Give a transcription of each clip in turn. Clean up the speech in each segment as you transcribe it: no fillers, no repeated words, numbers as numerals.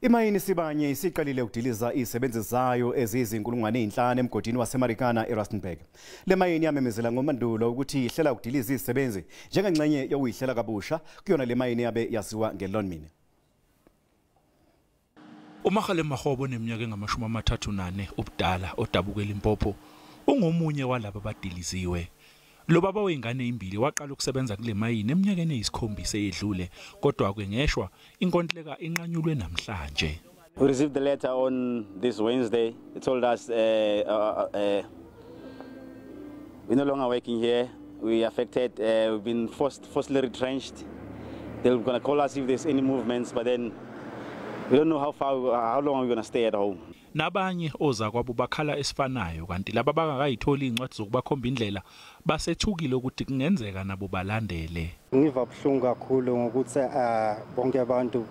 Imayini iSibanye isiqalile ukudiliza izisebenzi zayo eziyizinkulungwane ezinhlanu emgodini wase Marikana eRustenburg. Lemayini yamemezela ngoMandulo ukuthi ihlela ukudiliza izisebenzi njengxenye yokuhlela kabusha kuyona Lemayini eyabe yaziwa ngeLonmin. Umakhala Mahobo neminyaka engama-34 ubudala odabukela impopho ungomunye walabo abadiliziwe. Lo baba wengane imbili waqala ukusebenza kule mayini eminyakeni eyisikhombisa edlule kodwa kwengeshwa inkontileka inqanyulwe namhlanje. We received the letter on this Wednesday. It told us we're no longer working here. We affected. We've been forcibly retrenched. They're going to call us if there's any movements, but then we don't know how long we're going to stay at home. Nabanye ozakwabo bakhala esifanayo kanti laba bangakayitholi incwadi zokubakhomba indlela basethukile ukuthi kungenzeka nabo balandele. Ngiva buhlungu kakhulu ngokuthi bonke abantu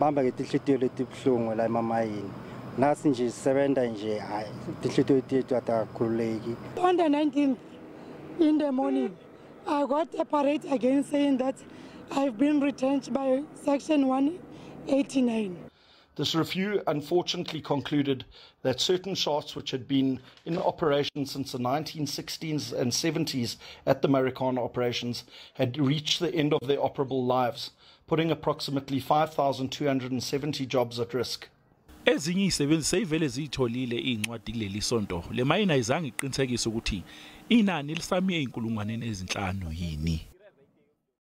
bamba ngetinhlitiyo letibhlungu la emayini. Nasi nje sisebenza nje hayi inhlitiyo yethu atakhululeki. On the 19th in the morning I got a parade again saying that I've been retrenched by section 189. This review unfortunately concluded that certain shafts which had been in operation since the 1960s and 70s at the Marikana operations had reached the end of their operable lives, putting approximately 5,270 jobs at risk. Ezinye izisebenzi seyivele zitholile incwadi kuleli sonto. Lemayini ayizange iqinisekise ukuthi inani lisami ezinkulungwane ezinhlanu yini.